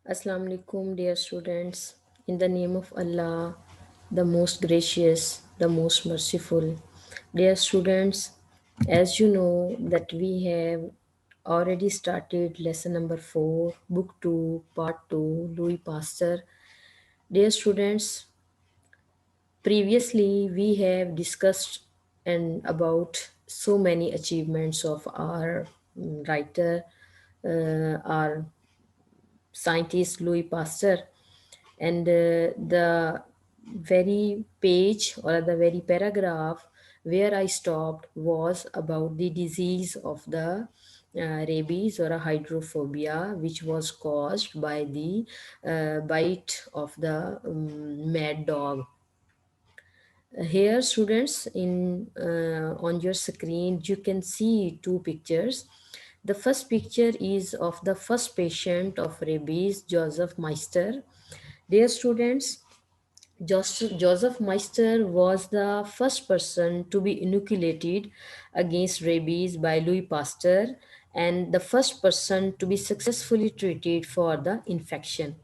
Assalamu alaikum, dear students. In the name of Allah, the most gracious, the most merciful. Dear students, as you know that we have already started lesson number 4, book 2, part 2, Louis Pasteur. Dear students, previously we have discussed and about so many achievements of our writer, our scientist Louis Pasteur, and the very page or the very paragraph where I stopped was about the disease of the rabies or a hydrophobia, which was caused by the bite of the mad dog. Here, students, in on your screen, you can see two pictures. The first picture is of the first patient of rabies, Joseph Meister. Dear students, Joseph Meister was the first person to be inoculated against rabies by Louis Pasteur and the first person to be successfully treated for the infection.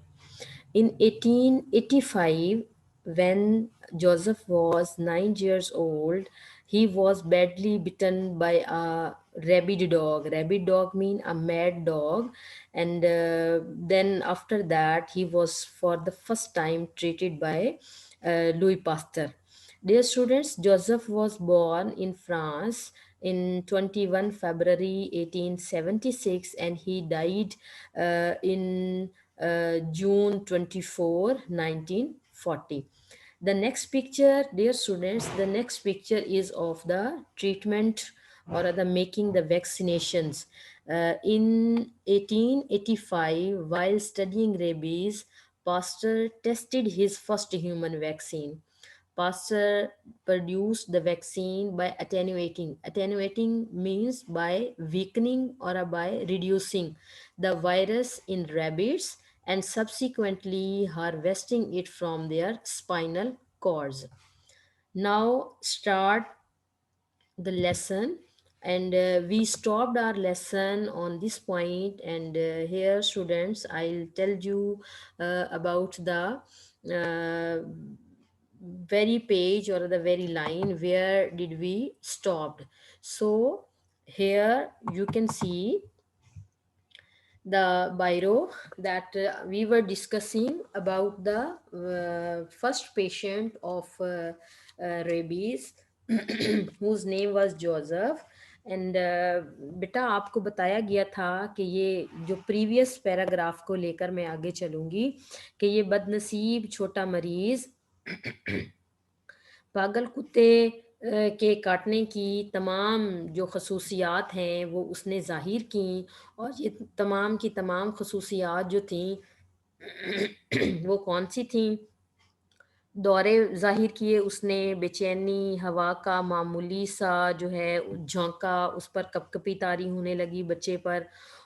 In 1885, when Joseph was 9 years old, he was badly bitten by a rabid dog. Rabid dog mean a mad dog, and then after that, he was for the first time treated by Louis Pasteur. Dear students, Joseph was born in France in 21 February 1876 and he died in June 24, 1940. The next picture, dear students, the next picture is of the treatment or the making the vaccinations. In 1885, while studying rabies, Pasteur tested his first human vaccine. Pasteur produced the vaccine by attenuating. Attenuating means by weakening or by reducing the virus in rabbits and subsequently harvesting it from their spinal cords. Now start the lesson, and we stopped our lesson on this point, and here students I'll tell you about the uh, very page or the very line where did we stopped. So here you can see the biro that we were discussing about the first patient of rabies whose name was Joseph. And बेटा आपको बताया गया था कि ये जो previous paragraph को लेकर मैं आगे चलूंगी कि ये बदनसीब छोटा मरीज पागल कुत्ते के काटने की तमाम जो खसूसियात हैं वो उसने ज़ाहिर की, और ये तमाम की तमाम खसूसियात जो थी वो कौन सी थी? दौरे ज़ाहिर किए उसने, बेचैनी, हवा का मामूली सा जो है झोंका, उस पर कपकपी तारी होने लगी बच्चे पर,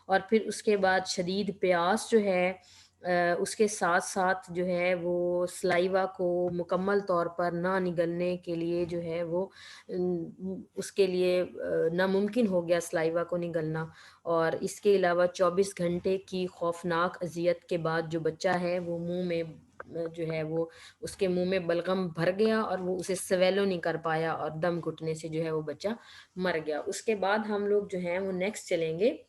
और फिर उसके बाद शदीद प्यास जो है उसके साथ-साथ जो है वो सलाइवा को मुकम्मल तौर पर ना निगलने के लिए जो है वो उसके लिए नामुमकिन हो गया सलाइवा को निगलना। और इसके अलावा 24 घंटे की खौफ़नाक अज़ियत के बाद जो बच्चा है वो मुँह में जो है वो उसके मुंह में बलगम भर गया और वो उसे स्वेलो नहीं कर पाया और दम घुटने से जो है वो बच्चा मर गया। उसके बाद हम लोग जो हैं वो नेक्स्ट चलेंगे,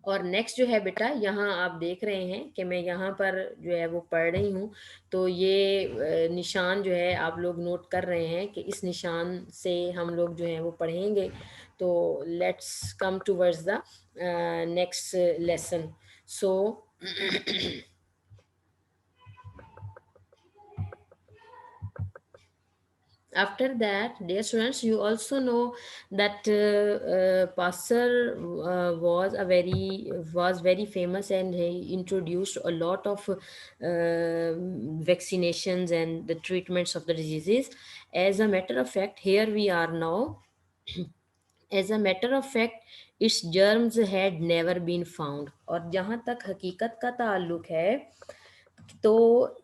और नेक्स्ट जो है बेटा यहाँ आप देख रहे हैं कि मैं यहाँ पर जो है वो पढ़ रही हूँ, तो ये निशान जो है आप लोग नोट कर रहे हैं कि इस निशान से हम लोग जो है वो पढ़ेंगे। तो let's come towards the next lesson. So after that, dear students, you also know that Pasteur was very famous, and he introduced a lot of vaccinations and the treatments of the diseases. As a matter of fact, here we are now. As a matter of fact, its germs had never been found. और जहाँ तक हकीकत का ताल्लुक है, तो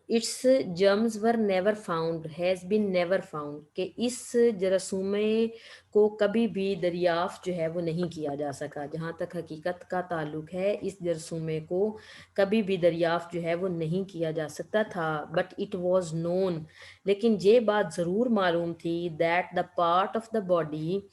it's germs were never found, has been never found, कि इस जरासूमे को कभी भी दरियाफ्त जो है वो नहीं किया जा सका। जहाँ तक हकीकत का ताल्लुक है, इस जरासूमे को कभी भी दरियाफ्त जो है वो नहीं किया जा सकता था। बट इट वॉज नोन, लेकिन ये बात ज़रूर मालूम थी, that the part of the body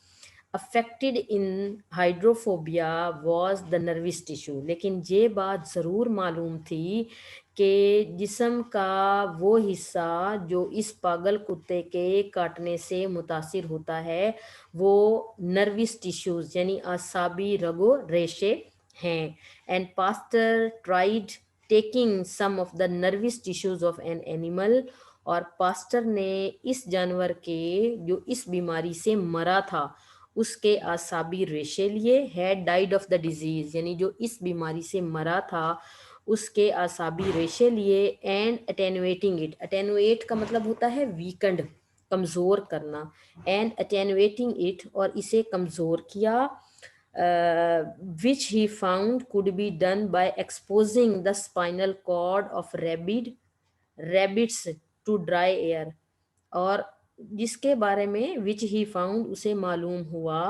affected in hydrophobia was the nervous tissue. लेकिन ये बात ज़रूर मालूम थी कि जिस्म का वो हिस्सा जो इस पागल कुत्ते के काटने से मुतासिर होता है वो नर्वस टिश्यूज़ यानी आसाबी रगो रेशे हैं। And Pasteur tried taking some of the nervous tissues of an animal, और पास्टर ने इस जानवर के जो इस बीमारी से मरा था उसके आसाबी रेशे लिए। Had died of the disease यानी जो इस बीमारी से मरा था उसके आसाबी रेशे लिए। एंड अटेनुएटिंग इट, अटेनुएट का मतलब होता है वीकेंड, कमज़ोर करना। एंड अटेनुएटिंग इट, और इसे कमज़ोर किया, which he found could be done by exposing the spinal cord of rabbits to dry air। और जिसके बारे में विच ही फाउंड उसे मालूम हुआ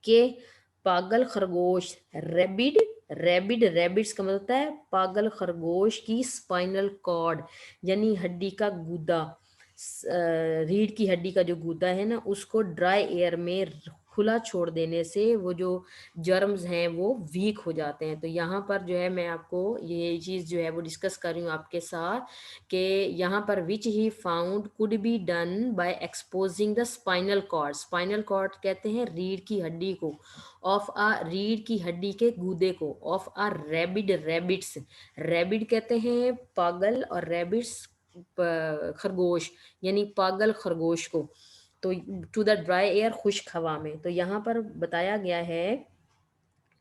कि पागल खरगोश रैबिट्स का मतलब होता है पागल खरगोश की स्पाइनल कॉर्ड यानी हड्डी का गूदा, रीढ़ की हड्डी का जो गूदा है ना उसको ड्राई एयर में खुला छोड़ देने से वो जो जर्म्स हैं वो वीक हो जाते हैं। तो यहाँ पर जो है मैं आपको ये चीज़ जो है वो डिस्कस कर रही हूँ आपके साथ कि यहाँ पर which he found could be done by exposing the spinal cord. Spinal cord कहते हैं रीढ़ की हड्डी को, ऑफ अ रीढ़ की हड्डी के गूदे को, ऑफ अ रैबिट्स, रैबिड कहते हैं पागल और रैबिट्स खरगोश यानी पागल खरगोश को। तो टू द ड्राई एयर, खुश्क हवा में। तो यहाँ पर बताया गया है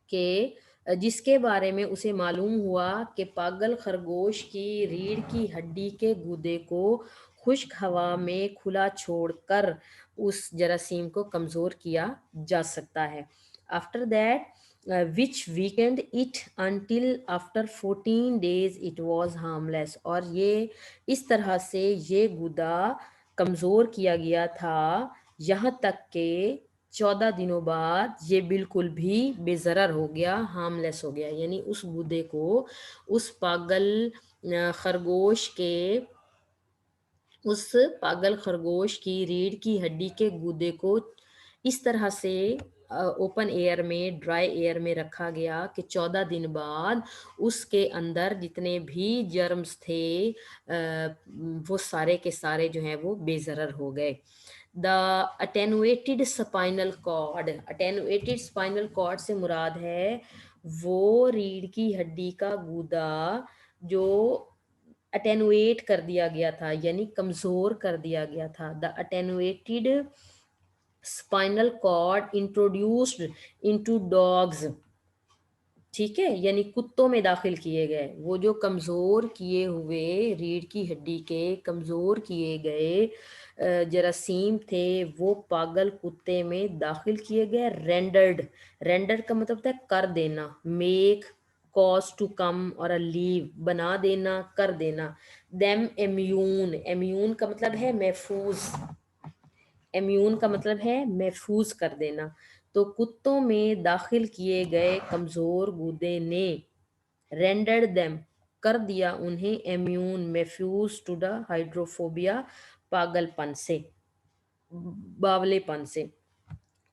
कि जिसके बारे में उसे मालूम हुआ कि पागल खरगोश की रीढ़ की हड्डी के गूदे को खुश्क हवा में खुला छोड़कर उस जरासीम को कमज़ोर किया जा सकता है। After that which weekend it until after 14 days it was harmless. और ये इस तरह से ये गूदा कमज़ोर किया गया था यहाँ तक कि 14 दिनों बाद ये बिल्कुल भी बेज़रर हो गया, हार्मलेस हो गया। यानी उस गूदे को उस पागल खरगोश के उस पागल खरगोश की रीढ़ की हड्डी के गूदे को इस तरह से ओपन एयर में, ड्राई एयर में रखा गया कि 14 दिन बाद उसके अंदर जितने भी जर्म्स थे वो सारे के सारे जो हैं वो बेज़रर हो गए। The attenuated spinal cord, attenuated spinal cord से मुराद है वो रीढ़ की हड्डी का गूदा जो अटेनुएट कर दिया गया था यानी कमज़ोर कर दिया गया था। The attenuated spinal cord introduced into dogs, ठीक है, यानी कुत्तों में दाखिल किए गए। वो जो कमज़ोर किए हुए रीढ़ की हड्डी के कमज़ोर किए गए जरासीम थे वो पागल कुत्ते में दाखिल किए गए। रेंडर्ड, रेंडर्ड का मतलब होता है कर देना, मेक, कॉज टू कम और अ लीव, बना देना, कर देना। देम इम्यून, इम्यून का मतलब है महफूज, इम्यून का मतलब है महफूज कर देना। तो कुत्तों में दाखिल किए गए कमज़ोर गूदे ने रेंडर्ड देम, कर दिया उन्हें, इम्यून महफूज टू द हाइड्रोफोबिया, पागलपन से, बावलेपन से।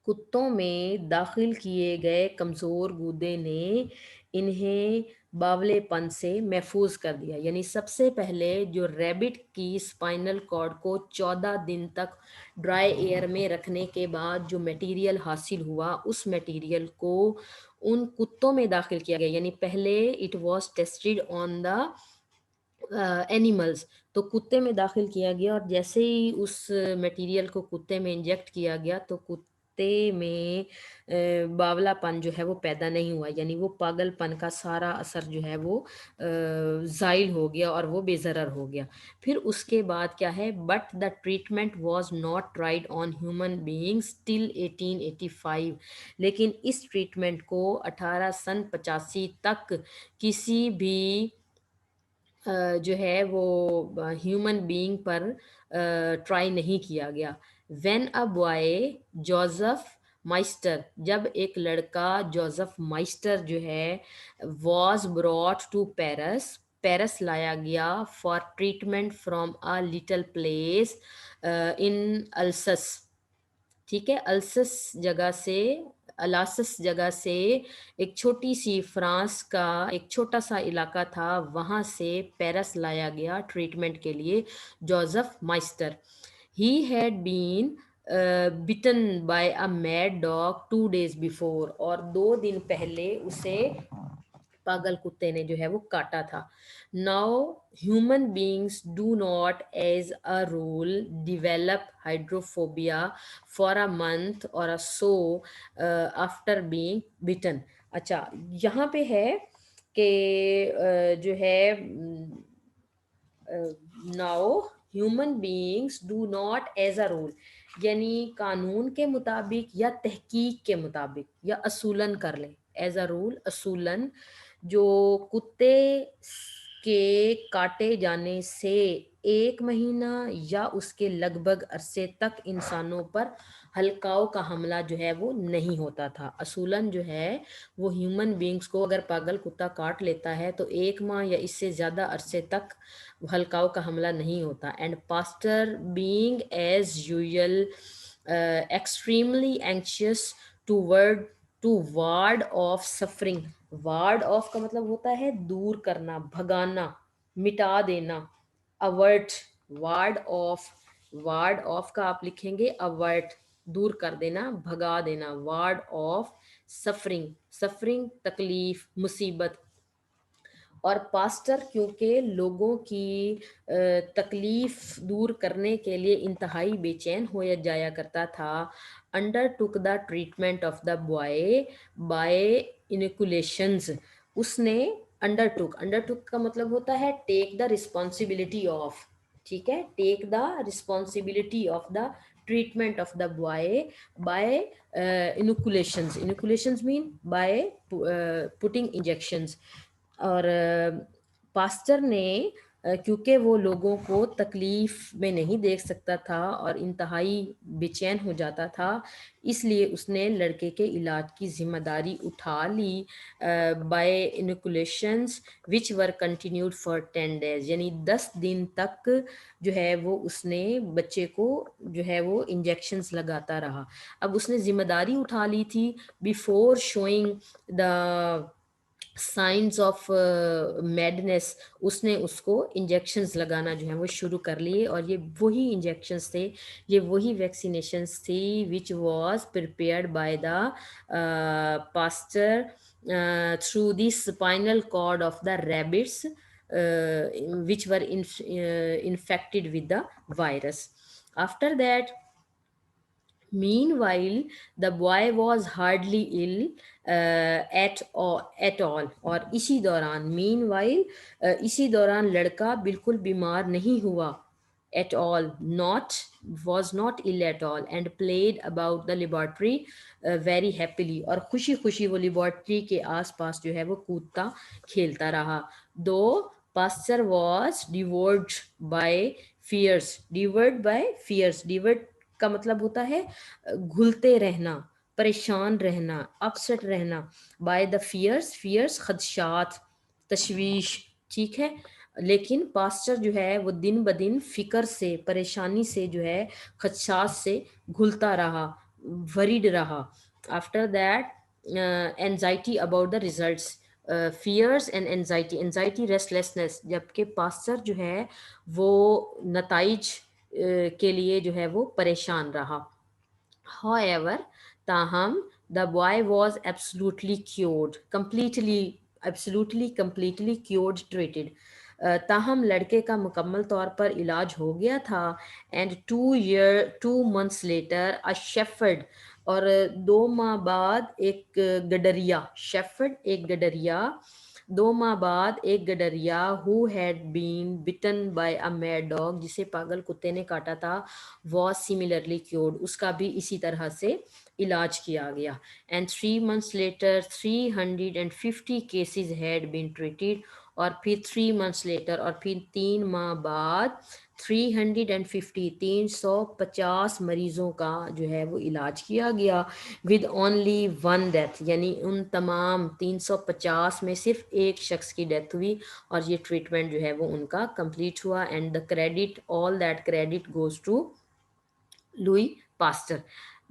कुत्तों में दाखिल किए गए कमज़ोर गूदे ने इन्हें बावलेपन से महफूज कर दिया। यानी सबसे पहले जो रैबिट की स्पाइनल कॉर्ड को 14 दिन तक ड्राई एयर में रखने के बाद जो मटेरियल हासिल हुआ उस मटेरियल को उन कुत्तों में दाखिल किया गया। यानी पहले it was tested on the animals, तो कुत्ते में दाखिल किया गया और जैसे ही उस मटेरियल को कुत्ते में इंजेक्ट किया गया तो कुत्ते में बावलापन जो है वो पैदा नहीं हुआ। यानी वो पागलपन का सारा असर जो है वो ज़ाइल हो गया और वो बेज़रर हो गया। फिर उसके बाद क्या है, but the treatment was not tried on human beings till 1885। लेकिन इस ट्रीटमेंट को 1885 तक किसी भी जो है वो ह्यूमन बीइंग पर ट्राई नहीं किया गया। When a boy Joseph Meister, जब एक लड़का जोसेफ माइस्टर जो है was brought to Paris, Paris लाया गया for treatment from a little place in Alsace. ठीक है, अल्सस जगह से, अलासस जगह से, एक छोटी सी फ्रांस का एक छोटा सा इलाका था, वहां से पेरिस लाया गया ट्रीटमेंट के लिए Joseph Meister. He had been bitten by a mad dog 2 days before, और 2 दिन पहले उसे पागल कुत्ते ने जो है वो काटा था। Now human beings do not as a rule develop hydrophobia for a month or a so after being बिटन। अच्छा, यहाँ पे है कि जो है now human beings do not as a rule, यानी कानून के मुताबिक या तहकीक के मुताबिक या असूलन कर लें, एज अ रूल असूलन, जो कुत्ते के काटे जाने से 1 महीना या उसके लगभग अरसे तक इंसानों पर हल्काव का हमला जो है वो नहीं होता था। असूलन जो है वो ह्यूमन बींग्स को अगर पागल कुत्ता काट लेता है तो 1 माह या इससे ज़्यादा अरसे तक हल्काव का हमला नहीं होता। And Pasteur being as usual extremely anxious toward to ward off suffering. Ward off का मतलब होता है दूर करना, भगाना, मिटा देना। Avert, ward off, ward off का आप लिखेंगे अवर्ट, दूर कर देना, भगा देना। वार्ड ऑफ सफरिंग, सफरिंग तकलीफ, मुसीबत। और पास्टर क्योंकि लोगों की तकलीफ दूर करने के लिए इंतहाई बेचैन हो जाया करता था, undertook the treatment of the boy by inoculations. उसने अंडर टुक का मतलब होता है टेक द रिस्पॉन्सिबिलिटी ऑफ, ठीक है, take the responsibility of the treatment of the boy by inoculations. Inoculations mean by putting injections. और पास्टर ने क्योंकि वो लोगों को तकलीफ में नहीं देख सकता था और इंतहाई बेचैन हो जाता था, इसलिए उसने लड़के के इलाज की जिम्मेदारी उठा ली by inoculations which were continued for 10 days, यानी 10 दिन तक जो है वो उसने बच्चे को जो है वो इंजेक्शंस लगाता रहा। अब उसने जिम्मेदारी उठा ली थी before showing the science of madness. उसने उसको इंजेक्शंस लगाना जो है वो शुरू कर लिए, और ये वही इंजेक्शंस थे, ये वही वैक्सीनेशंस थी which was prepared by the Pasteur through the spinal cord of the rabbits which were infected with the virus. After that, meanwhile, the boy was hardly ill at all, और इसी दौरान, meanwhile, इसी दौरान लड़का बिल्कुल बीमार नहीं हुआ, at all, not, was not ill at all, and played about the laboratory very happily, और खुशी खुशी वो लेबोरेटरी के आसपास जो है वो कूदता खेलता रहा। दो pasture was devoured by fears, devoured by fears, devoured का मतलब होता है घुलते रहना, परेशान रहना, अपसेट रहना, बाय द फियर्स, फियर्स खदशात, तशवीश, ठीक है। लेकिन पास्टर जो है वो दिन ब दिन फिक्र से, परेशानी से जो है, खदशात से घुलता रहा, वरीड रहा। After that anxiety about the results, fears and anxiety, anxiety restlessness, जबकि पास्टर जो है वो नताइज के लिए जो है वो परेशान रहा। However, ताहम, the boy was absolutely cured, completely cured, treated. ताहम लड़के का मुकम्मल तौर पर इलाज हो गया था। And 2 months later a shepherd, और 2 माह बाद एक गडरिया, शेफर्ड एक गडरिया, 2 माह बाद एक गडरिया who had been bitten by a mad dog, जिसे पागल कुत्ते ने काटा था, वॉज सिमिलरली क्योर्ड, उसका भी इसी तरह से इलाज किया गया। And 3 months later 350 cases had been treated, और फिर 3 months लेटर, और फिर 3 माह बाद 350 350 मरीजों का जो है वो इलाज किया गया, विद ओनली 1 डेथ, यानी उन तमाम 350 में सिर्फ एक शख्स की डेथ हुई, और ये ट्रीटमेंट जो है वो उनका कंप्लीट हुआ। And the credit, all that credit goes to Louis Pasteur.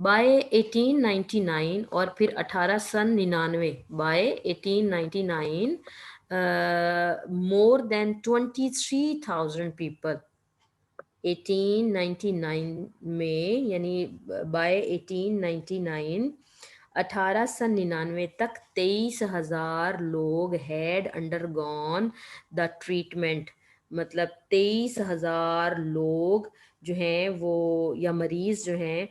By 1899, और फिर 1899, बाय 1899 मोर देन 23,000 पीपल, 1899 में, यानी बाय 1899, 1899 तक 23,000 लोग हैड अंडरगॉन द ट्रीटमेंट। मतलब 23,000 लोग जो हैं वो, या मरीज जो हैं,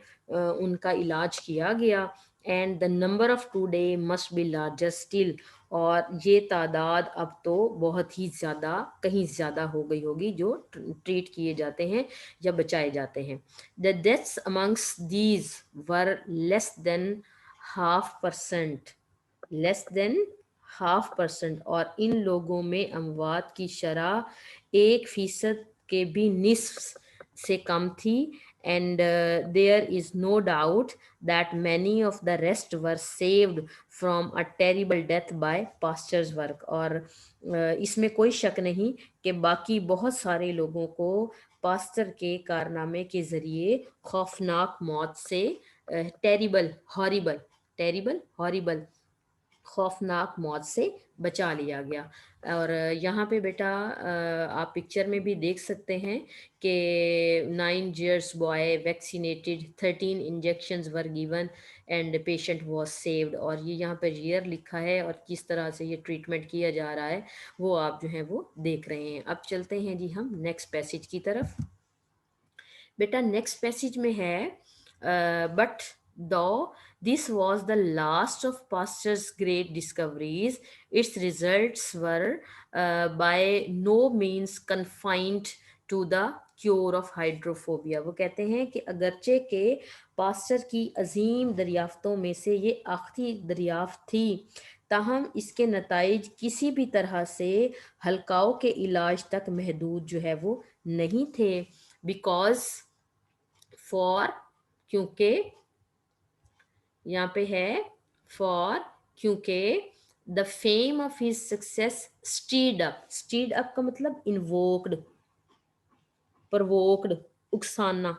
उनका इलाज किया गया। And the number of today must be larger still, और ये तादाद अब तो बहुत ही ज़्यादा, कहीं ज़्यादा हो गई होगी जो ट्रीट किए जाते हैं या बचाए जाते हैं। The deaths amongst these were less than 0.5%, less than 0.5%, और इन लोगों में अमवात की शरह 1% के भी निस्फ से कम थी। And there is no doubt that many of the rest were saved from a terrible death by Pasteur's work, और इसमें कोई शक नहीं कि बाकी बहुत सारे लोगों को पास्टर के कारनामे के ज़रिए खौफनाक मौत से, टेरिबल हॉरिबल, टेरिबल हॉरिबल, खौफनाक मौत से बचा लिया गया। और यहाँ पे बेटा आप पिक्चर में भी देख सकते हैं कि 9 years boy vaccinated, 13 injections were given and patient was saved, और ये यहाँ पे ईयर लिखा है और किस तरह से ये ट्रीटमेंट किया जा रहा है वो आप जो है वो देख रहे हैं। अब चलते हैं जी हम नेक्स्ट पैसेज की तरफ। बेटा नेक्स्ट पैसेज में है, बट दो this was the last of Pasteur's great discoveries, its results were by no means confined to the cure of hydrophobia. वो कहते हैं कि अगरचे के पास्टर की अजीम दरियाफ्तों में से ये आखिरी दरियाफ्त थी, ताहम इसके नताइज किसी भी तरह से हल्काओं के इलाज तक महदूद जो है वो नहीं थे। बिकॉज, फॉर, क्योंकि, यहाँ पे है फॉर, क्योंकि the fame of his success stead up, stead up का मतलब इन्वोक्ड, प्रवोक्ड, उकसाना,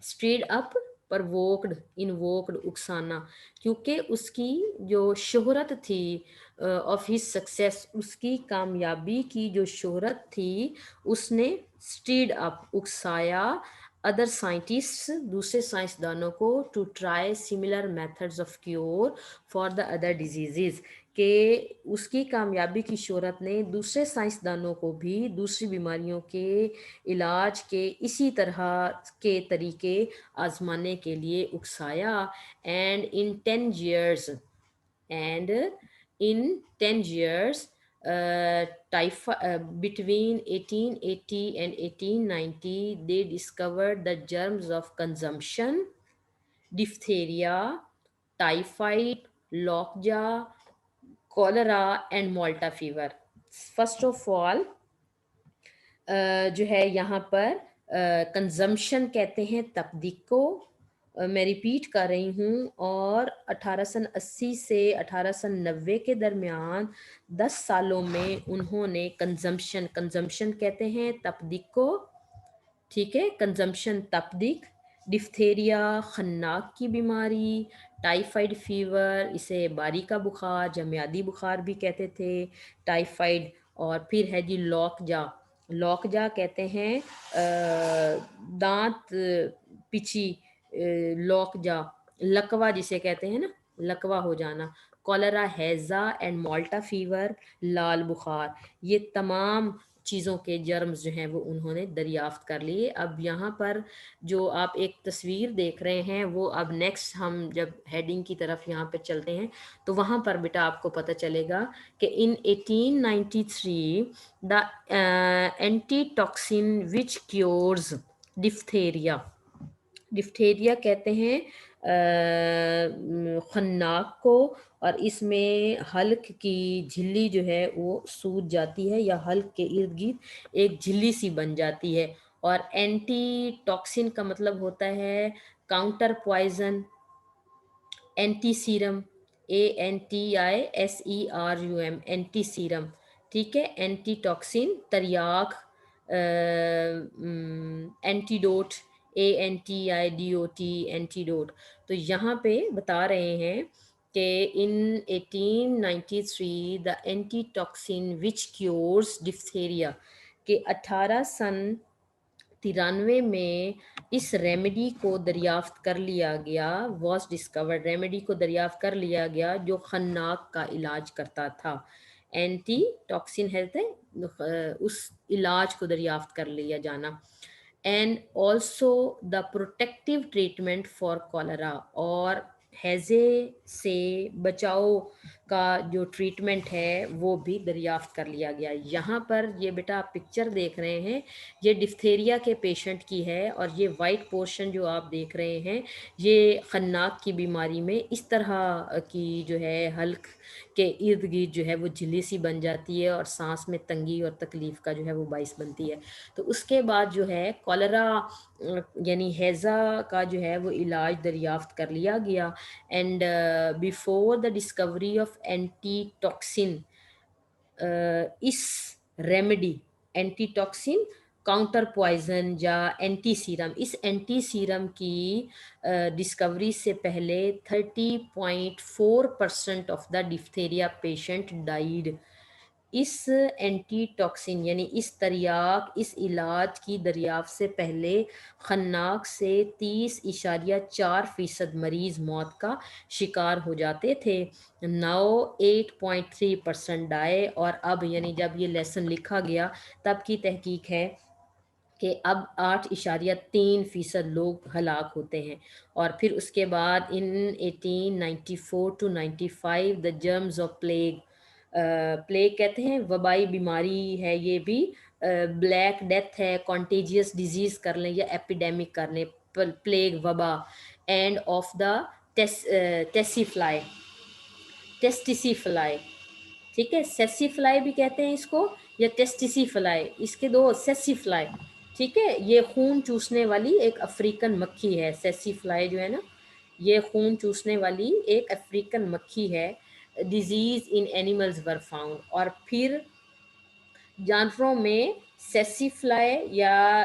स्टीड अप, प्रवोक्ड, इन्वोक्ड, उकसाना, क्योंकि उसकी जो शोहरत थी, ऑफ हिज सक्सेस, उसकी कामयाबी की जो शोहरत थी, उसने स्टीड अप, उकसाया, अदर साइंटिस्ट, दूसरे साइंसदानों को, to try similar methods of cure for the other diseases, कि उसकी कामयाबी की शोहरत ने दूसरे साइंसदानों को भी दूसरी बीमारियों के इलाज के इसी तरह के तरीके आजमाने के लिए उकसाया। And in 10 years, and in 10 years, between 1880 and 1890, they discovered the germs of consumption, diphtheria, typhoid, lockjaw, cholera and malta fever. First of all, जो है यहाँ पर कंजम्पशन कहते हैं तपदीक को। मैं रिपीट कर रही हूँ, और 1880 से 1890 के दरमियान 10 सालों में उन्होंने कंजम्पशन, कंजम्पशन कहते हैं तपदीक को, ठीक है, कंजम्पशन तपदीक, डिफ्थेरिया खन्नाक की बीमारी, टाइफाइड फीवर, इसे बारी का बुखार या म्यादी बुखार भी कहते थे, टाइफाइड, और फिर है जी लॉकजा, लॉकजा कहते हैं दांत पिची, लॉकजा, लकवा जिसे कहते हैं ना, लकवा हो जाना, कॉलरा, हैजा एंड माल्टा फीवर, लाल बुखार, ये तमाम चीज़ों के जर्म्स जो हैं वो उन्होंने दरियाफ्त कर लिए। अब यहाँ पर जो आप एक तस्वीर देख रहे हैं वो, अब नेक्स्ट हम जब हेडिंग की तरफ यहाँ पे चलते हैं तो वहाँ पर बेटा आपको पता चलेगा कि in 1893 the antitoxin which cures diphtheria, diphtheria कहते हैं खन्नाक को, और इसमें हल्क की झिल्ली जो है वो सूज जाती है या हल्क के इर्द गिर्द एक झिल्ली सी बन जाती है। और एंटी टॉक्सिन का मतलब होता है counter poison, anti serum, ANTISERUM, anti serum, ठीक है, एंटी टॉक्सिन, तरियाक, एंटीडोट, ANTIDOT, एंटीडोट। तो यहाँ पे बता रहे हैं कि in 1893 the anti toxin which cures diphtheria, के 1893 में इस रेमेडी को दरियाफ्त कर लिया गया, वॉज डिस्कवर्ड, रेमेडी को दरियाफ्त कर लिया गया जो खन्नाक का इलाज करता था। एंटी टॉक्सिन हेल्थ है, उस इलाज को दरियाफ्त कर लिया जाना। And also the protective treatment for cholera, और हैजे से बचाव का जो ट्रीटमेंट है वो भी दरियाफ्त कर लिया गया। यहाँ पर ये बेटा आप पिक्चर देख रहे हैं, ये डिफ्थेरिया के पेशेंट की है, और ये वाइट पोर्शन जो आप देख रहे हैं ये खन्नाक की बीमारी में इस तरह की जो है हल्क के इर्द गिर्द जो है वो झिल्ली सी बन जाती है, और सांस में तंगी और तकलीफ का जो है वो बाइस बनती है। तो उसके बाद जो है कॉलरा यानी हैज़ा का जो है वो इलाज दरियाफ्त कर लिया गया। And before the discovery of anti toxin, इस remedy, anti toxin, counter poison या एंटी सीरम, इस एंटी सीरम की डिस्कवरी से पहले 30.4% of the diphtheria patient died. इस एंटी टॉक्सिन यानी इस तरियाक, इस इलाज की दरियाफ्त से पहले खन्नाक से 30.4% मरीज मौत का शिकार हो जाते थे। नाउ 8.3% डाए, और अब यानी जब ये लेसन लिखा गया तब की तहकीक है कि अब 8.3% लोग हलाक होते हैं। और फिर उसके बाद in 1894 to 95 the germs of plague, plague कहते हैं वबाई बीमारी है ये भी, ब्लैक डेथ है, कॉन्टेजियस डिजीज कर लें या एपिडेमिक कर लें, प्लेग वबा, and of the tsetse fly, tsetse fly, ठीक है, सेसीफ्लाई भी कहते हैं इसको या टेस्टिसीफ्लाई, इसके दो, सेसीफ्लाई, ठीक है, ये खून चूसने वाली एक अफ्रीकन मक्खी है। सेसीफ्लाई जो है ना, ये खून चूसने वाली एक अफ्रीकन मक्खी है। Disease in animals were found, और फिर जानवरों में सेसीफ्लाई या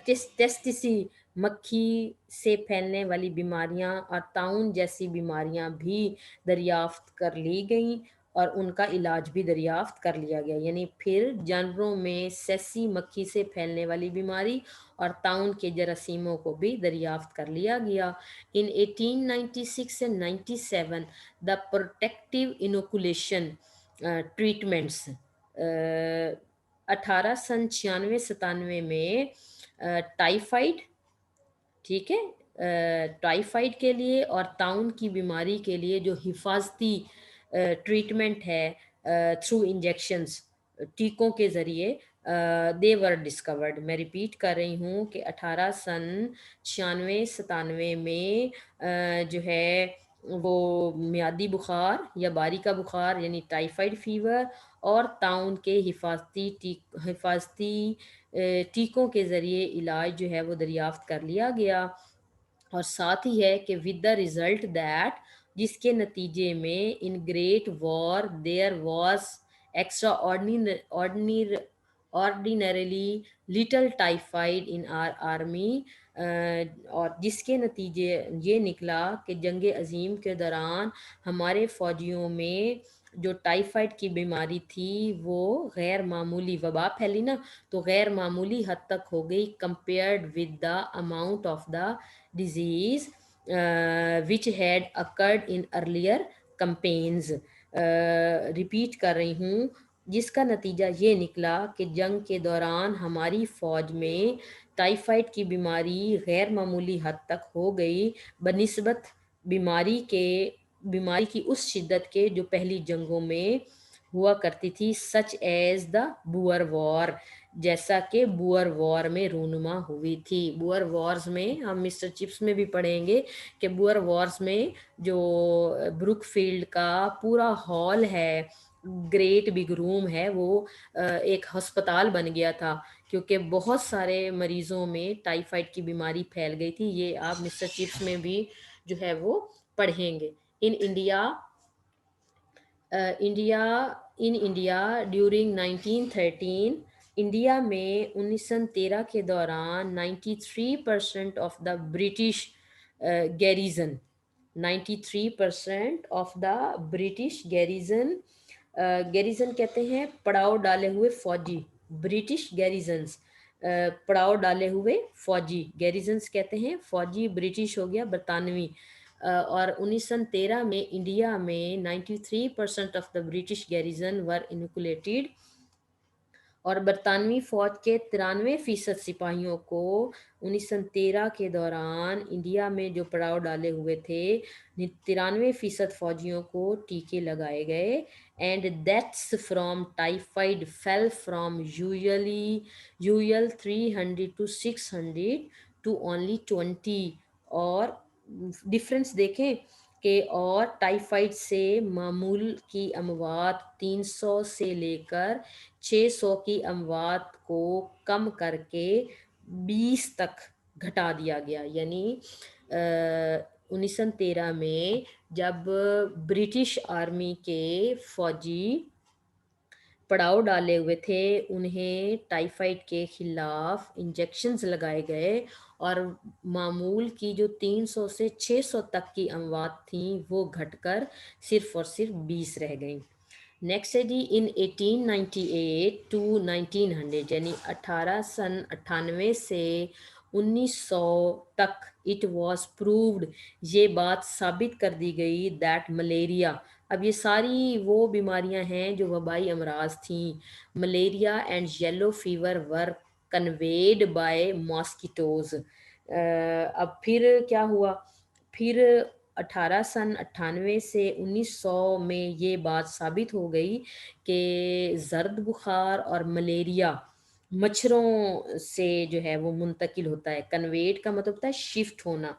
टेस्टिसी मक्खी से फैलने वाली बीमारियां और ताउन जैसी बीमारियां भी दरियाफ्त कर ली गई, और उनका इलाज भी दरियाफ्त कर लिया गया। यानी फिर जानवरों में सेसी मक्खी से फैलने वाली बीमारी और ताउन के जरासीमों को भी दरियाफ्त कर लिया गया। इन 1896 से 97 द प्रोटेक्टिव इनोकुलेशन ट्रीटमेंट्स, 1896-97 में टाइफाइड, ठीक है, टाइफाइड के लिए और ताउन की बीमारी के लिए जो हिफाजती ट्रीटमेंट है थ्रू इंजेक्शंस, टीकों के ज़रिए, दे वर डिस्कवर्ड। मैं रिपीट कर रही हूँ कि 1896-97 में जो है वो मियादी बुखार या बारी का बुखार यानी टाइफाइड फीवर और ताउन के हिफाजती टीकों के ज़रिए इलाज जो है वो दरियाफ्त कर लिया गया। और साथ ही है कि विद द रिजल्ट दैट, जिसके नतीजे में in great war there was extraordinarily little typhoid in our army, और जिसके नतीजे ये निकला कि जंग अजीम के दौरान हमारे फ़ौजियों में जो टाइफाइड की बीमारी थी वो गैर मामूली, वबा फैली ना, तो गैर मामूली हद तक हो गई compared with the amount of the disease which had occurred in earlier campaigns। Repeat कर रही हूँ, जिसका नतीजा ये निकला कि जंग के दौरान हमारी फ़ौज में टाइफाइड की बीमारी गैर मामूली हद तक हो गई बनिस्बत बीमारी की उस शिद्दत के जो पहली जंगों में हुआ करती थी, सच एज द बुअर वॉर, जैसा कि बुअर वॉर में रूनुमा हुई थी। बुअर वॉर्स में हम मिस्टर चिप्स में भी पढ़ेंगे कि बुअर वॉर्स में जो ब्रुकफील्ड का पूरा हॉल है, ग्रेट बिग रूम है, वो एक अस्पताल बन गया था, क्योंकि बहुत सारे मरीजों में टाइफाइड की बीमारी फैल गई थी। ये आप मिस्टर चिप्स में भी जो है वो पढ़ेंगे। In India India in India during 1913, India में 1913 के दौरान 93% of the British garrison 93% of the British garrison, garrison कहते हैं पड़ाव डाले हुए फौजी, ब्रिटिश गैरिजन्स, पड़ाव डाले हुए फौजी, गैरिजन्स कहते हैं फौजी, ब्रिटिश हो गया बरतानवी। और 1913 में इंडिया में 93% ऑफ द ब्रिटिश गैरिजन वर इनकुलेटेड, और बरतानवी फौज के 93% सिपाहियों को 1913 के दौरान इंडिया में जो पड़ाव डाले हुए थे, 93% फौजियों को टीके लगाए गए। And deaths from typhoid fell from usual 300 to 600 to only 20। और डिफरेंस देखें कि और टाइफाइड से मामूल की अमवात 300 से लेकर 600 की अमवात को कम करके 20 तक घटा दिया गया। यानी 1913 में जब ब्रिटिश आर्मी के फौजी पड़ाव डाले हुए थे, उन्हें टाइफाइड के खिलाफ इंजेक्शन्स लगाए गए, और मामूल की जो 300 से 600 तक की अमवात थी वो घटकर सिर्फ और सिर्फ 20 रह गई। नेक्स्ट है जी, इन 1898 टू 1900, यानी 1898 से 1900 तक, इट वॉज प्रूव्ड, ये बात साबित कर दी गई, दैट मलेरिया, अब ये सारी वो बीमारियां हैं जो वबाई अमराज थी, malaria and yellow fever were conveyed bye mosquitoes. अब फिर क्या हुआ, फिर 1898 से 1900 में ये बात साबित हो गई कि जर्द बुखार और मलेरिया मच्छरों से जो है वो मुंतकिल होता है। कन्वेड का मतलब होता है शिफ्ट होना,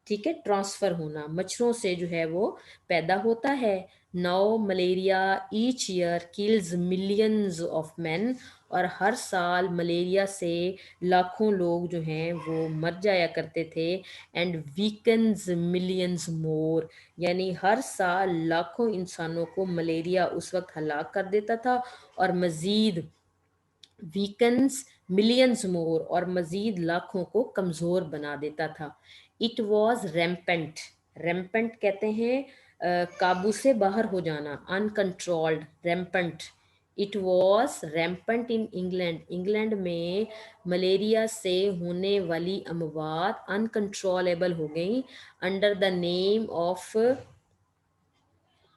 ठीक है, ट्रांसफर होना, मच्छरों से जो है वो पैदा होता है। Now malaria each year kills millions of man, और हर साल मलेरिया से लाखों लोग जो हैं वो मर जाया करते थे। एंड वीकन्स मिलियंस मोर, यानी हर साल लाखों इंसानों को मलेरिया उस वक्त हलाक कर देता था, और मज़ीद वीकन्स मिलियंस मोर, और मजीद लाखों को कमज़ोर बना देता था। इट वॉज रैम्पेंट, रैम्पेंट कहते हैं काबू से बाहर हो जाना, uncontrolled, rampant. It was rampant in England, England में मलेरिया से होने वाली अमवात अनकंट्रोलेबल हो गई, under the name of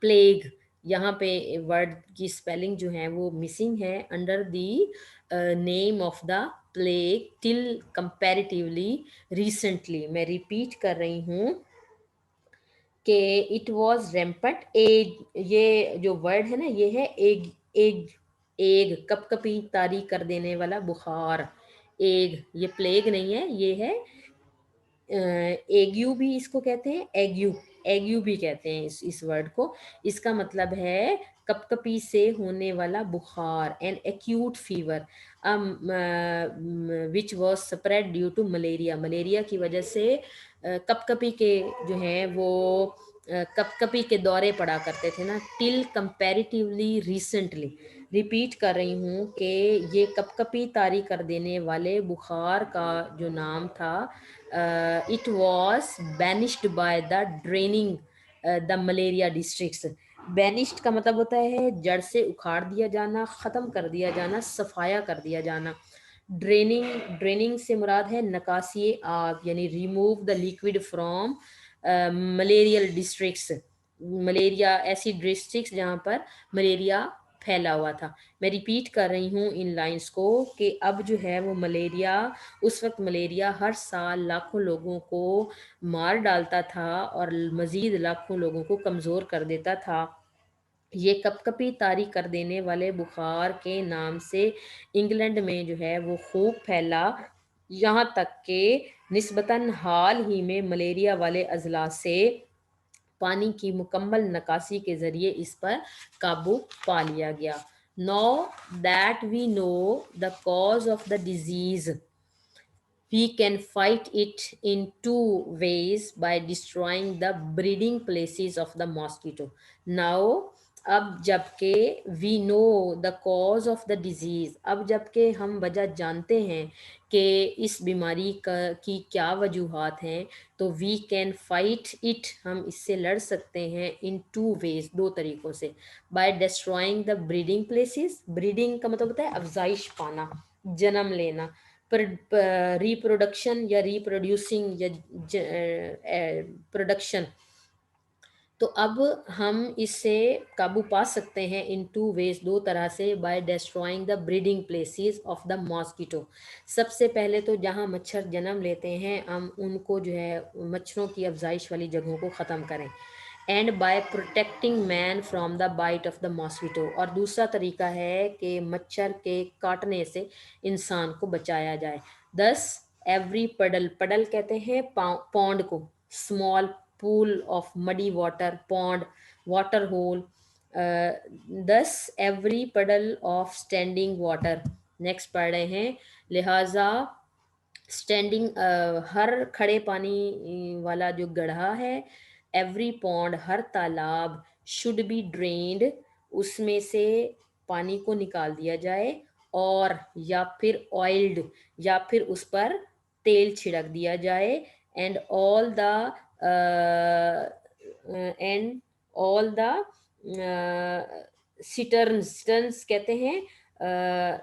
plague. यहाँ पे वर्ड की स्पेलिंग जो है वो मिसिंग है, under the name of the plague till comparatively recently. मैं रिपीट कर रही हूँ कि इट वॉज रेम्पट एग, ये जो वर्ड है ना ये है एग, एग, एग कपकपी तारी कर देने वाला बुखार, एग, ये प्लेग नहीं है, ये है एग्यू भी इसको कहते हैं, एग्यू, एग्यू भी कहते हैं इस वर्ड को। इसका मतलब है कपकपी से होने वाला बुखार, an acute fever which was spread due to malaria, malaria की वजह से कपकपी के जो हैं वो कपकपी के दौरे पड़ा करते थे ना, टिल कंपैरेटिवली रिसेंटली। रिपीट कर रही हूँ कि ये कपकपी तारी कर देने वाले बुखार का जो नाम था, it was banished by the draining the malaria districts. Banished का मतलब होता है जड़ से उखाड़ दिया जाना, ख़त्म कर दिया जाना, सफाया कर दिया जाना। ड्रेनिंग, ड्रेनिंग से मुराद है नकासी आग, यानी remove the liquid from malarial districts, malaria ऐसी डिस्ट्रिक्ट्स जहाँ पर मलेरिया फैला हुआ था। मैं रिपीट कर रही हूँ इन लाइंस को कि अब जो है वो मलेरिया, उस वक्त मलेरिया हर साल लाखों लोगों को मार डालता था और मज़ीद लाखों लोगों को कमज़ोर कर देता था। ये कपकपी तारी कर देने वाले बुखार के नाम से इंग्लैंड में जो है वो खूब फैला, यहाँ तक कि निस्बतन हाल ही में मलेरिया वाले अजला से पानी की मुकम्मल नकासी के ज़रिए इस पर काबू पा लिया गया। Now that we know the cause of the disease, we can fight it in two ways by destroying the breeding places of the mosquito. Now, अब जबकि we know the cause of the disease, अब जबकि हम वजह जानते हैं कि इस बीमारी की क्या वजूहात हैं, तो वी कैन फाइट इट, हम इससे लड़ सकते हैं इन टू वेज, दो तरीक़ों से। By destroying the breeding places, breeding का मतलब होता है अफजाइश पाना, जन्म लेना, रिप्रोडक्शन या रिप्रोड्यूसिंग या प्रोडक्शन। तो अब हम इससे काबू पा सकते हैं इन टू वेज, दो तरह से, by destroying the breeding places of the mosquito. सबसे पहले तो जहाँ मच्छर जन्म लेते हैं हम उनको जो है मच्छरों की अफजाइश वाली जगहों को ख़त्म करें। And by protecting man from the bite of the mosquito, और दूसरा तरीका है कि मच्छर के काटने से इंसान को बचाया जाए। दस एवरी पडल, पडल कहते हैं पौंड को, small pool of muddy water, pond, water hole. Thus every puddle of standing water. Next पढ़ रहे हैं, लिहाजा स्टैंडिंग, हर खड़े पानी वाला जो गड्ढा है, एवरी पॉन्ड, हर तालाब, शुड बी ड्रेन्ड, उसमें से पानी को निकाल दिया जाए, और या फिर ऑयल्ड, या फिर उस पर तेल छिड़क दिया जाए। And all the and all the cisterns, cisterns कहते हैं,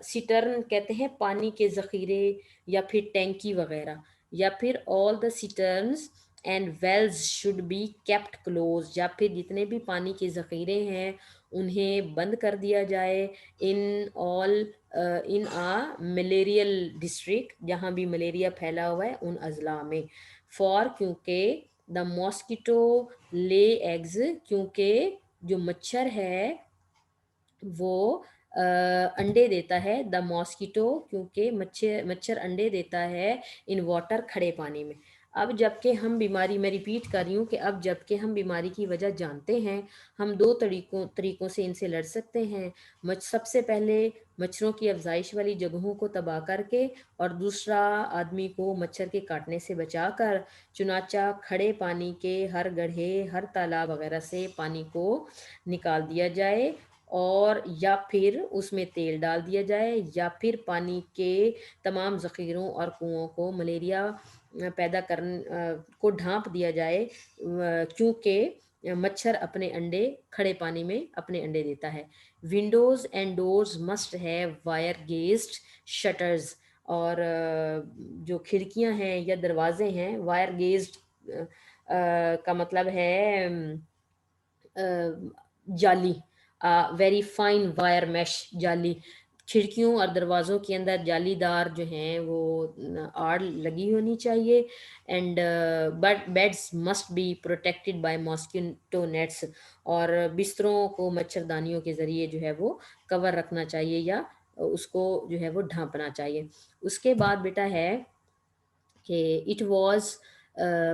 सिटर्न कहते हैं पानी के ज़ख़ीरे या फिर टैंकी वगैरह, या फिर all the cisterns and wells should be kept close, या फिर जितने भी पानी के ज़ख़ीरे हैं उन्हें बंद कर दिया जाए। In all, in a malarial district, जहाँ भी मलेरिया फैला हुआ है उन अजला में। फॉर, क्योंकि द मॉस्किटो ले एग्स, क्योंकि जो मच्छर है वो अंडे देता है, द मॉस्किटो, क्योंकि मच्छर मच्छर अंडे देता है इन वाटर, खड़े पानी में। अब जबकि हम बीमारी, मैं रिपीट कर रही हूँ कि अब जबकि हम बीमारी की वजह जानते हैं, हम दो तरीक़ों से इनसे लड़ सकते हैं। सबसे पहले मच्छरों की अफजाइश वाली जगहों को तबाह करके, और दूसरा आदमी को मच्छर के काटने से बचा कर, चुनाचा खड़े पानी के हर गड्ढे, हर तालाब वगैरह से पानी को निकाल दिया जाए, और या फिर उसमें तेल डाल दिया जाए, या फिर पानी के तमाम ज़ख़ीरों और कुओं को मलेरिया पैदा को ढांप दिया जाए, क्योंकि मच्छर अपने अंडे खड़े पानी में अपने अंडे देता है। Windows and doors must have wire gazed shutters, और जो खिड़कियां हैं या दरवाजे हैं, वायर गेज्ड का मतलब है जाली, वेरी फाइन वायर मैश जाली। खिड़कियों और दरवाज़ों के अंदर जालीदार जो हैं वो आड़ लगी होनी चाहिए। And but beds must be protected by mosquito nets, और बिस्तरों को मच्छरदानियों के ज़रिए जो है वो कवर रखना चाहिए, या उसको जो है वो ढांपना चाहिए। उसके बाद बेटा है कि it was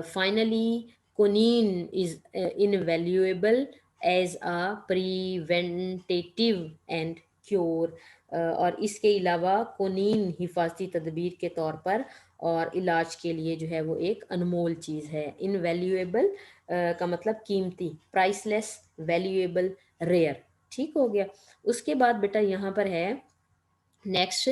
finally, quinine is invaluable as a preventative and cure, और इसके अलावा कोनीन हिफाजती तदबीर के तौर पर और इलाज के लिए जो है वो एक अनमोल चीज़ है। इनवैल्यूएबल का मतलब कीमती, प्राइसलेस, वैल्यूएबल, रेयर। ठीक हो गया। उसके बाद बेटा यहाँ पर है नेक्स्ट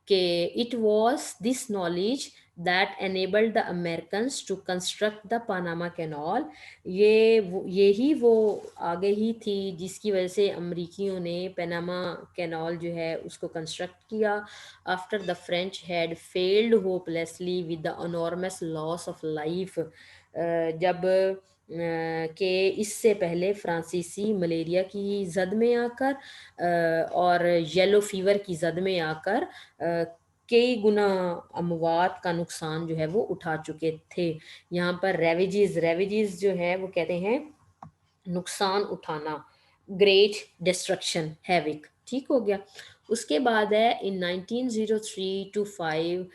के it was this knowledge that enabled the Americans to construct the Panama canal, यही वो आगे ही थी जिसकी वजह से अमरीकियों ने पनामा कैनाल जो है उसको कंस्ट्रक्ट किया। After the French had failed hopelessly with the enormous loss of life, जब कि इससे पहले फ्रांसीसी मलेरिया की जद में आकर और येलो फीवर की जद में आकर कई गुना अमवात का नुकसान जो है वो उठा चुके थे। यहाँ पर रेवेजेस, रेवेजेस जो है वो कहते हैं नुकसान उठाना, ग्रेट डिस्ट्रक्शन हैविक, ठीक हो गया। उसके बाद है in 1903 to 5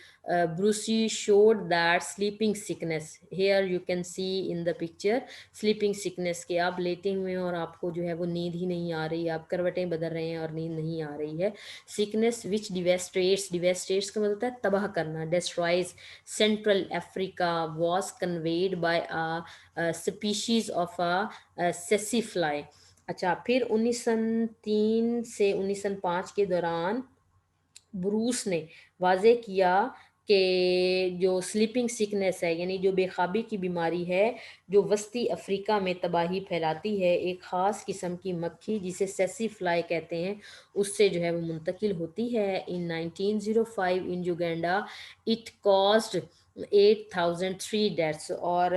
Bruce showed that sleeping sickness, here you can see in the picture sleeping sickness के आप लेटे हुए हैं और आपको जो है वो नींद ही नहीं आ रही है, आप करवटें बदल रहे हैं और नींद नहीं आ रही है। सिकनेस विच डिवेस्टेट्स, डिवेस्टेट्स का मतलब होता है तबाह करना, destroys Central Africa, was conveyed by a species of a tsetse fly. अच्छा, फिर 1903 से 1905 के दौरान ब्रूस ने वाजे किया कि जो स्लीपिंग सिकनेस है, यानी जो बेखाबी की बीमारी है, जो वस्ती अफ्रीका में तबाही फैलाती है, एक ख़ास किस्म की मक्खी जिसे सेसी फ्लाई कहते हैं, उससे जो है वो मुंतकिल होती है। इन 1905 इन युगांडा इट कॉज्ड 8003 डेथ्स, और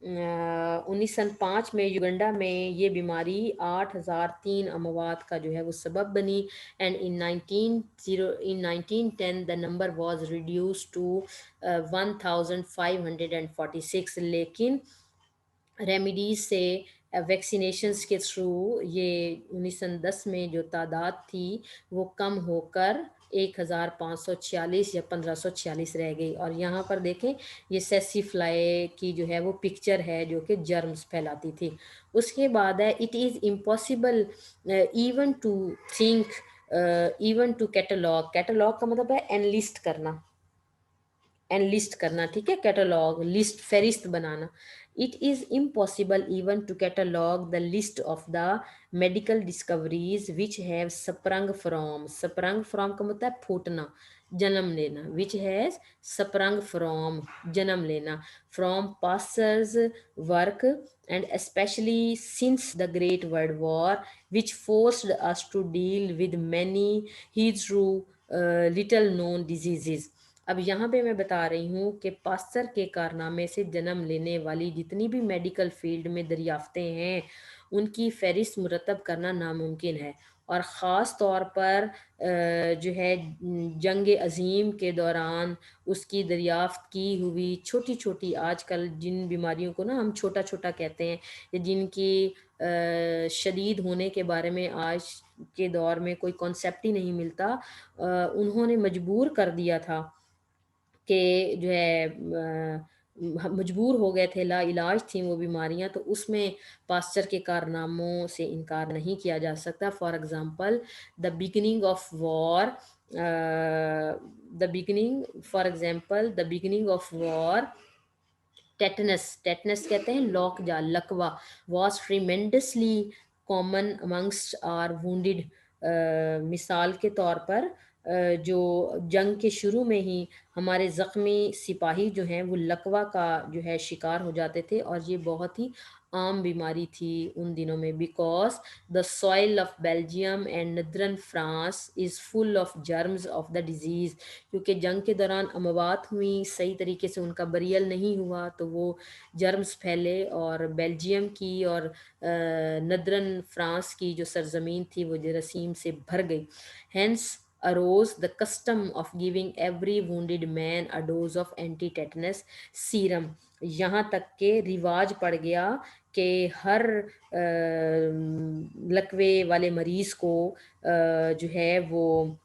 1905 में युगांडा में ये बीमारी 8003 अमवात का जो है वो सबब बनी। and in 1910 the number was reduced to 1546, लेकिन रेमिडीज से वैक्सीनेशंस के थ्रू ये 1910 में जो तादाद थी वो कम होकर 1546 या 1546 रह गई। और यहाँ पर देखें ये सेसी फ्लाई की जो है वो पिक्चर है जो कि जर्म्स फैलाती थी। उसके बाद है it is impossible even to think, even to catalogue, catalogue का मतलब है एनलिस्ट करना, एनलिस्ट करना, ठीक है, कैटलॉग लिस्ट फहरिस्त बनाना। It is impossible even to catalogue the list of the medical discoveries which have sprung from का मतलब है फूटना, जन्म लेना, विच हैज स्प्रंग फ्रॉम जन्म लेना, from pastors work and especially since the Great World War, which forced us to deal with many hitherto little known diseases। अब यहाँ पे मैं बता रही हूँ कि पास्चर के कारनामे से जन्म लेने वाली जितनी भी मेडिकल फील्ड में दरियाफ्तें हैं उनकी फहरिस्त मुरतब करना नामुमकिन है। और ख़ास तौर पर जो है जंग अज़ीम के दौरान उसकी दरियाफ्त की हुई छोटी छोटी, आजकल जिन बीमारियों को ना हम छोटा छोटा कहते हैं या जिनकी शदीद होने के बारे में आज के दौर में कोई कॉन्सेप्ट ही नहीं मिलता, उन्होंने मजबूर कर दिया था कि जो है मजबूर हो गए थे, ला इलाज थी वो बीमारियां, तो उसमें पास्चर के कारनामों से इनकार नहीं किया जा सकता। For example the beginning of war, the beginning for example the beginning of war, tetanus, tetanus कहते हैं लॉक जाल, लकवा, was tremendously common amongst our wounded. मिसाल के तौर पर जो जंग के शुरू में ही हमारे ज़ख्मी सिपाही जो हैं वो लकवा का जो है शिकार हो जाते थे, और ये बहुत ही आम बीमारी थी उन दिनों में। Because the soil of Belgium and नदरन France is full of germs of the disease, क्योंकि जंग के दौरान अमवात हुई, सही तरीके से उनका बरियल नहीं हुआ तो वो जर्म्स फैले, और बेल्जियम की और नदरन फ्रांस की जो सरजमीन थी वो जरासीम से भर गई। Hence arose the custom of giving every wounded man a dose of anti-tetanus serum। यहाँ तक के रिवाज पड़ गया कि हर लकवे वाले मरीज को जो है वो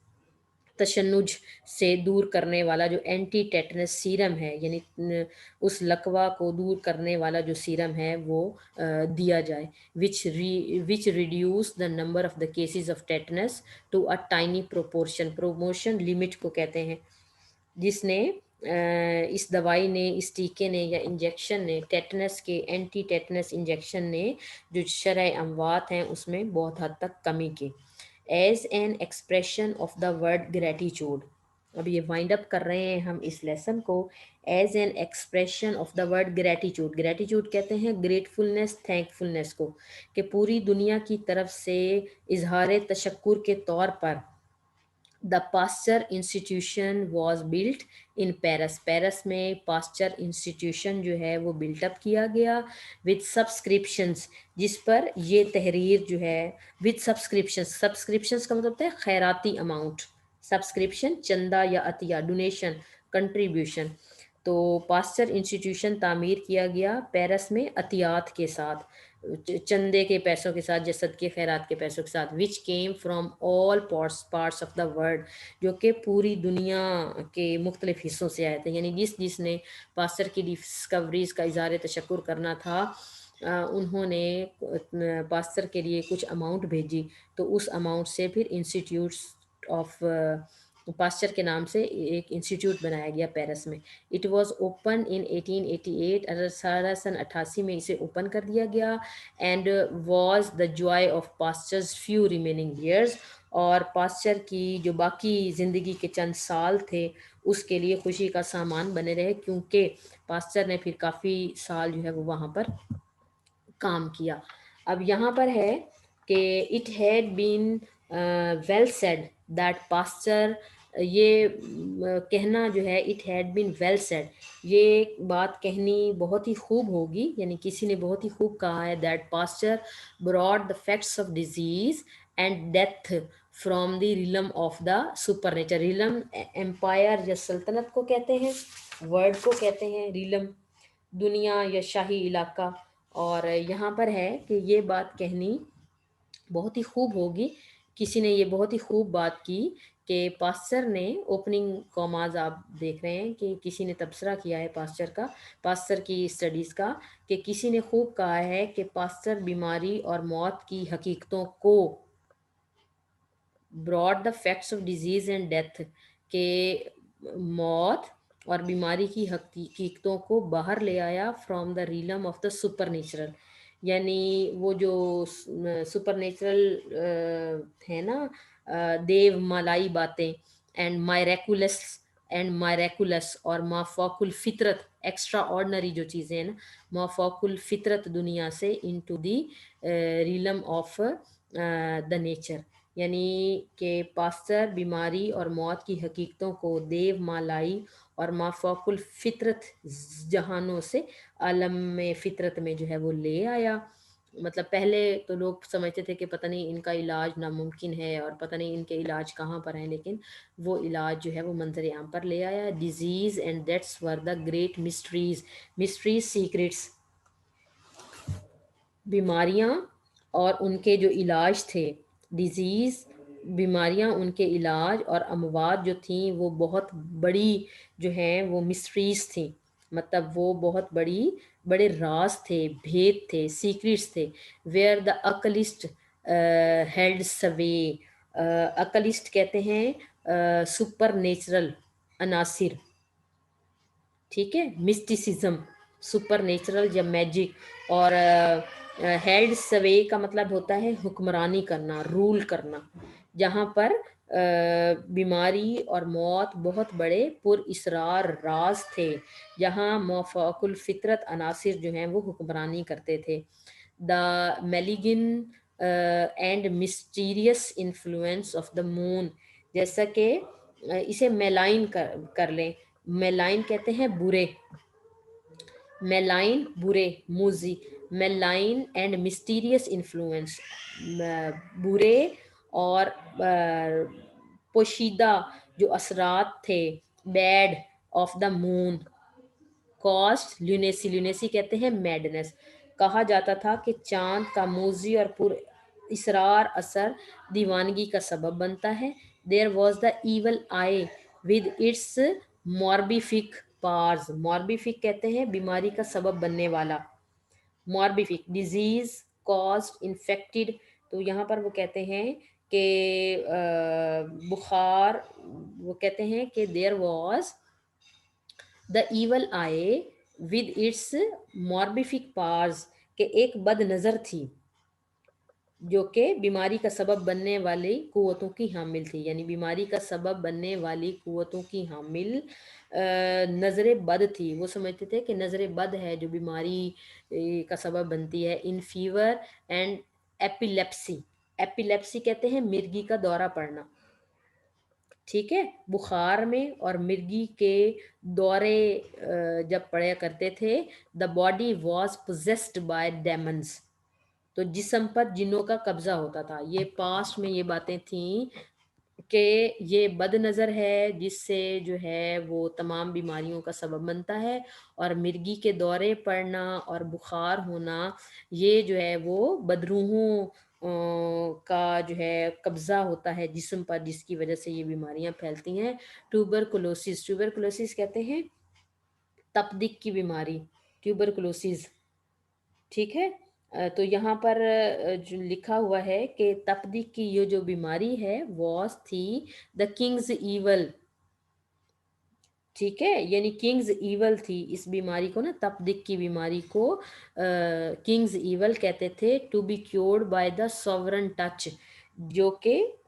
तशन्नुज से दूर करने वाला जो एंटी टेटनस सीरम है, यानी उस लकवा को दूर करने वाला जो सीरम है वो दिया जाए, which reduce the number of the cases of tetanus to a tiny proportion, proportion limit को कहते हैं, जिसने इस दवाई ने, इस टीके ने या इंजेक्शन ने, टेटनस के एंटी टेटनस इंजेक्शन ने जो शरह अमवात हैं उसमें बहुत हद तक कमी की। As an expression of the world gratitude, अब ये वाइंड अप कर रहे हैं हम इस लेसन को, as an expression of the world gratitude, gratitude कहते हैं ग्रेटफुलनेस, थैंकफुलनेस को, कि पूरी दुनिया की तरफ से इजहार तशक्कुर के तौर पर the Pasteur institution was built in Paris, Paris में पास्चर इंस्टीट्यूशन जो है वो बिल्टअप किया गया विद सब्सक्रिप्शंस, जिस पर ये तहरीर जो है विद सब्सक्रिप्शंस, सब्सक्रिप्शंस का मतलब होता है खैराती अमाउंट, सब्सक्रिप्शन चंदा या अतिया, डोनेशन, कंट्रीब्यूशन। तो पास्चर इंस्टीट्यूशन तामीर किया गया पेरिस में अतियात के साथ, चंदे के पैसों के साथ, जसद के खैरात के पैसों के साथ, which came from all parts of the world, जो कि पूरी दुनिया के मुख्तलिफ हिस्सों से आए थे। यानी जिसने पास्चर की डिस्कवरीज का इज़हार तशक्कुर करना था, उन्होंने पास्चर के लिए कुछ अमाउंट भेजी, तो उस अमाउंट से फिर इंस्टीट्यूट्स ऑफ पास्चर के नाम से एक इंस्टीट्यूट बनाया गया पेरिस में। इट वाज ओपन इन 1888, 1888 में इसे ओपन कर दिया गया, and was the Joy of pastures few remaining years, और पास्चर की जो बाकी ज़िंदगी के चंद साल थे उसके लिए खुशी का सामान बने रहे, क्योंकि पास्चर ने फिर काफ़ी साल जो है वो वहाँ पर काम किया। अब यहाँ पर है कि it had been well said that Pasteur, ये कहना जो है, it had been well said, ये बात कहनी बहुत ही खूब होगी, यानी किसी ने बहुत ही खूब कहा है, that Pasteur brought the facts of disease and death from the realm of the super nature. Realm empire या सल्तनत को कहते हैं, वर्ड को कहते हैं रिलम, दुनिया या शाही इलाका। और यहाँ पर है कि ये बात कहनी बहुत ही खूब होगी, किसी ने ये बहुत ही खूब बात की कि पास्चर ने, ओपनिंग कॉमाज आप देख रहे हैं कि किसी ने तबसरा किया है पास्चर का, पास्चर की स्टडीज़ का, कि किसी ने खूब कहा है कि पास्चर बीमारी और मौत की हकीकतों को, brought the facts of disease and death, के मौत और बीमारी की हकीकतों को बाहर ले आया from the realm of the supernatural. यानी वो जो सुपर नेचुरल है ना, देव मलाई बातें, एंड मायरेकुलस, और माफाकुल फितरत, एक्स्ट्रा ऑर्डनरी जो चीज़ें हैं ना, माफाकुल फितरत दुनिया से into the realm of the nature. यानी कि पास्चर बीमारी और मौत की हकीकतों को देव मालाई और माफाकुल फितरत जहानों से आलम में फितरत में जो है वो ले आया। मतलब पहले तो लोग समझते थे कि पता नहीं इनका इलाज नामुमकिन है और पता नहीं इनके इलाज कहाँ पर हैं, लेकिन वो इलाज जो है वो मंजर आम पर ले आया। Disease and deaths were the great mysteries secrets, बीमारियां और उनके जो इलाज थे, डिजीज़, बीमारियां, उनके इलाज और अमवात जो थी वो बहुत बड़ी जो हैं वो मिस्ट्रीज थी, मतलब वो बहुत बड़े राज थे, भेद थे, सीक्रेट्स थे। वेयर द अकलिस्ट हेल्ड सवे, अकलिस्ट कहते हैं सुपर नेचुरल अनासिर, ठीक है, मिस्टिसिज्म, सुपर नेचुरल या मैजिक। और हेल्ड सवे का मतलब होता है हुक्मरानी करना, रूल करना, जहाँ पर बीमारी और मौत बहुत बड़े पुर इसरार राज थे, जहाँ मौफाकुल फितरत अनासिर जो हैं वो हुक्मरानी करते थे। The malign and mysterious influence of the moon, जैसा कि इसे मेलाइन कर लें, मेलाइन कहते हैं बुरे, मेलाइन बुरे, मूजी, मेलाइन एंड मिस्टीरियस इन्फ्लुएंस, बुरे और पोशीदा जो असरात थे, bad of the moon, cost lunacy, lunacy कहते हैं मैडनेस। कहा जाता था कि चांद का मूजी और पुर इसरार असर दीवानगी का सबब बनता है। There was the evil eye with its morbific powers, morbific कहते हैं बीमारी का सबब बनने वाला, मॉर्बिफिक डिजीज कॉज इन्फेक्टेड। तो यहाँ पर वो कहते हैं कि बुखार, वो कहते हैं कि there was the evil eye with its morbific powers, के एक बद नज़र थी जो कि बीमारी का सबब बनने वाली कुव्वतों की हामिल थी। यानी बीमारी का सबब बनने वाली कुव्वतों की हामिल नज़र बद थी। वो समझते थे कि नज़र बद है जो बीमारी का सबब बनती है। इन फीवर एंड एपिलेप्सी, एपिलेप्सी कहते हैं मिर्गी का दौरा पड़ना, ठीक है, बुखार में और मिर्गी के दौरे जब पड़ा करते थे। The body was possessed by Demons, तो जिस्म पर जिन्नों का कब्जा होता था। ये पास्ट में ये बातें थी कि ये बदनज़र है, जिससे जो है वो तमाम बीमारियों का सबब बनता है, और मिर्गी के दौरे पड़ना और बुखार होना, ये जो है वो बदरूहों का जो है कब्ज़ा होता है जिस्म पर, जिसकी वजह से ये बीमारियां फैलती हैं। ट्यूबरकुलोसिस, ट्यूबरकुलोसिस कहते हैं तपदिक की बीमारी, ट्यूबरकुलोसिस, ठीक है। तो यहाँ पर जो लिखा हुआ है कि तपदिक की ये जो बीमारी है वॉस थी द किंग्स ईवल, ठीक है, यानी किंग्स ईवल थी। इस बीमारी को ना, तपदिक की बीमारी को किंग्स ईवल कहते थे। To be cured by the sovereign touch, जो कि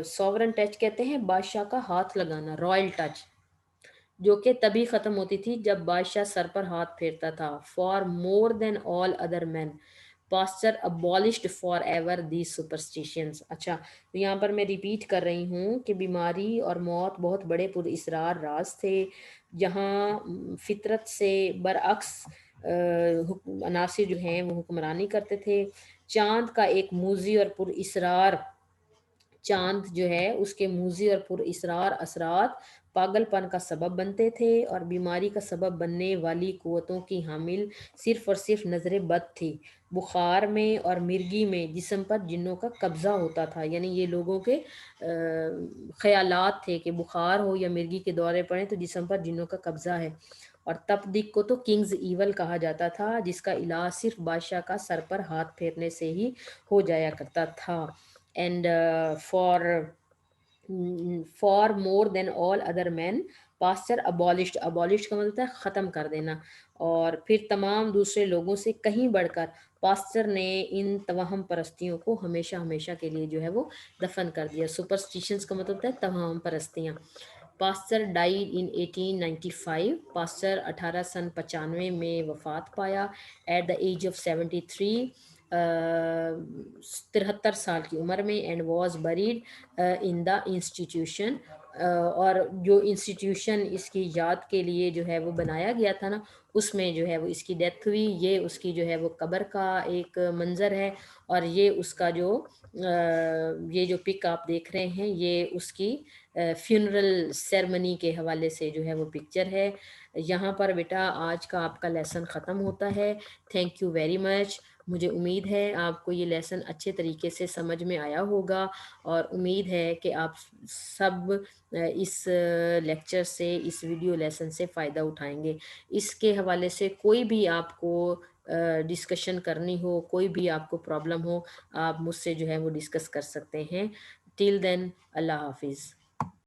सॉवरन टच कहते हैं बादशाह का हाथ लगाना, रॉयल टच, जो कि तभी खत्म होती थी जब बादशाह सर पर हाथ फेरता था। For more than all other man Pasteur abolished forever the superstitions. अच्छा, तो यहाँ पर मैं रिपीट कर रही हूँ कि बीमारी और मौत बहुत बड़े पुरअसरार राज थे, जहाँ फितरत से बरअक्स अनासिर जो हैं वो हुक्मरानी करते थे। चांद का एक मूजी और पुरअसरार चाँद जो है उसके मूज़ी और पुरअसरार असरात पागलपन का सबब बनते थे, और बीमारी का सबब बनने वाली क़ुव्वतों की हामिल सिर्फ़ और सिर्फ़ नज़र बद थी। बुखार में और मिर्गी में जिस्म पर जिन्नों का कब्ज़ा होता था, यानी ये लोगों के ख़यालात थे कि बुखार हो या मिर्गी के दौरे पड़े तो जिस्म पर जिन्नों का कब्ज़ा है। और तपदिक को तो किंग्स ईवल कहा जाता था, जिसका इलाज सिर्फ़ बादशाह का सर पर हाथ फेरने से ही हो जाया करता था। And for more than all other man Pasteur abolished, abolished का मतलब होता है ख़त्म कर देना, और फिर तमाम दूसरे लोगों से कहीं बढ़कर पास्चर ने इन तवहम परस्तियों को हमेशा हमेशा के लिए जो है वो दफन कर दिया। सुपरस्टिशंस का मतलब होता है तवहम परस्तियाँ। पास्चर डाइड इन 1895, पास्चर 1895 में वफात पाया एट द एज ऑफ 73, 73 साल की उम्र में, and was buried in the institution, और जो इंस्टीट्यूशन इसकी याद के लिए जो है वो बनाया गया था ना, उसमें जो है वो इसकी डेथ हुई। ये उसकी जो है वो कब्र का एक मंज़र है, और ये उसका जो ये जो पिक आप देख रहे हैं ये उसकी फ्यूनरल सेरेमनी के हवाले से जो है वो पिक्चर है। यहाँ पर बेटा आज का आपका लेसन ख़त्म होता है। Thank you very much. मुझे उम्मीद है आपको ये लेसन अच्छे तरीके से समझ में आया होगा, और उम्मीद है कि आप सब इस लेक्चर से, इस वीडियो लेसन से फ़ायदा उठाएंगे। इसके हवाले से कोई भी आपको डिस्कशन करनी हो, कोई भी आपको प्रॉब्लम हो, आप मुझसे जो है वो डिस्कस कर सकते हैं। टिल देन, अल्लाह हाफिज़।